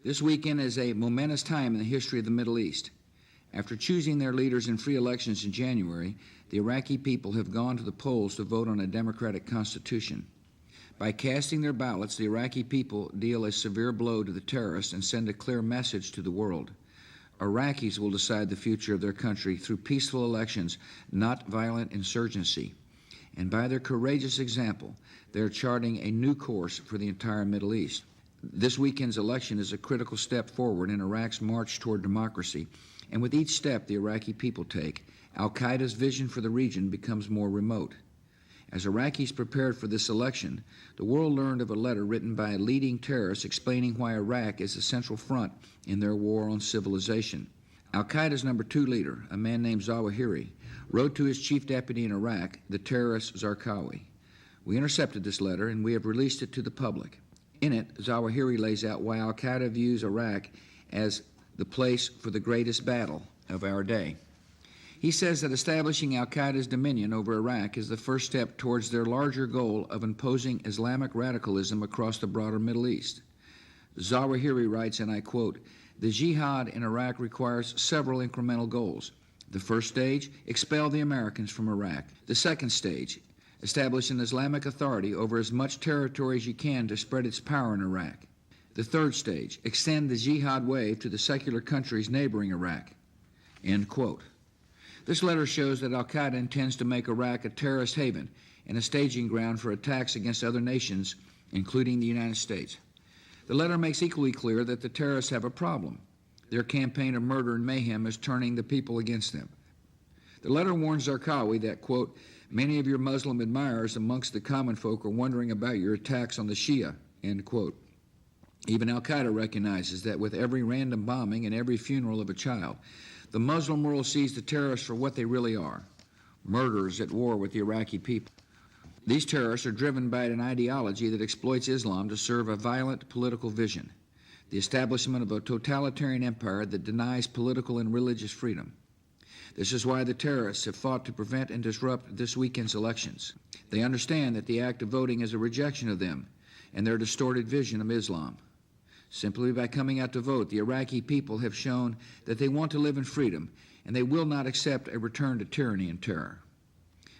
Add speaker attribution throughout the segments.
Speaker 1: This weekend is a momentous time in the history of the Middle East. After choosing their leaders in free elections in January, the Iraqi people have gone to the polls to vote on a democratic constitution. By casting their ballots, the Iraqi people deal a severe blow to the terrorists and send a clear message to the world. Iraqis will decide the future of their country through peaceful elections, not violent insurgency. And by their courageous example, they are charting a new course for the entire Middle East. This weekend's election is a critical step forward in Iraq's march toward democracy, and with each step the Iraqi people take, al-Qaeda's vision for the region becomes more remote. As Iraqis prepared for this election, the world learned of a letter written by a leading terrorist explaining why Iraq is the central front in their war on civilization. Al-Qaeda's number 2 leader, a man named Zawahiri, wrote to his chief deputy in Iraq, the terrorist Zarqawi. We intercepted this letter and we have released it to the public. In it, Zawahiri lays out why al-Qaeda views Iraq as the place for the greatest battle of our day. He says that establishing al-Qaeda's dominion over Iraq is the first step towards their larger goal of imposing Islamic radicalism across the broader Middle East. Zawahiri writes, and I quote, "The jihad in Iraq requires several incremental goals. The first stage, expel the Americans from Iraq. The second stage, establish an Islamic authority over as much territory as you can to spread its power in Iraq. The third stage, extend the jihad wave to the secular countries neighboring Iraq." End quote. This letter shows that al-Qaeda intends to make Iraq a terrorist haven and a staging ground for attacks against other nations, including the United States. The letter makes equally clear that the terrorists have a problem. Their campaign of murder and mayhem is turning the people against them. The letter warns Zarqawi that, quote, "Many of your Muslim admirers amongst the common folk are wondering about your attacks on the Shia," end quote. Even al-Qaeda recognizes that with every random bombing and every funeral of a child, the Muslim world sees the terrorists for what they really are, murderers at war with the Iraqi people. These terrorists are driven by an ideology that exploits Islam to serve a violent political vision, the establishment of a totalitarian empire that denies political and religious freedom. This is why the terrorists have fought to prevent and disrupt this weekend's elections. They understand that the act of voting is a rejection of them and their distorted vision of Islam. Simply by coming out to vote, the Iraqi people have shown that they want to live in freedom, and they will not accept a return to tyranny and terror.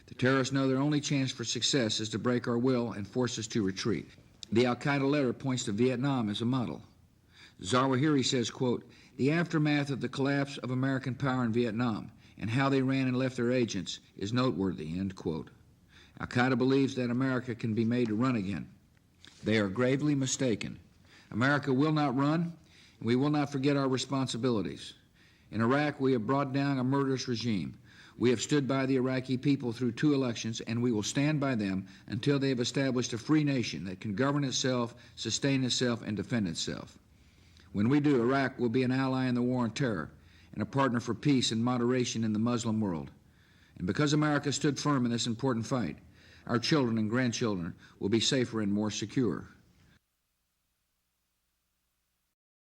Speaker 1: The terrorists know their only chance for success is to break our will and force us to retreat. The al-Qaeda letter points to Vietnam as a model. Zawahiri says, quote, "The aftermath of the collapse of American power in Vietnam and how they ran and left their agents is noteworthy," end quote. Al-Qaeda believes that America can be made to run again. They are gravely mistaken. America will not run, and we will not forget our responsibilities. In Iraq, we have brought down a murderous regime. We have stood by the Iraqi people through 2 elections, and we will stand by them until they have established a free nation that can govern itself, sustain itself, and defend itself. When we do, Iraq will be an ally in the war on terror and a partner for peace and moderation in the Muslim world. And because America stood firm in this important fight, our children and grandchildren will be safer and more secure.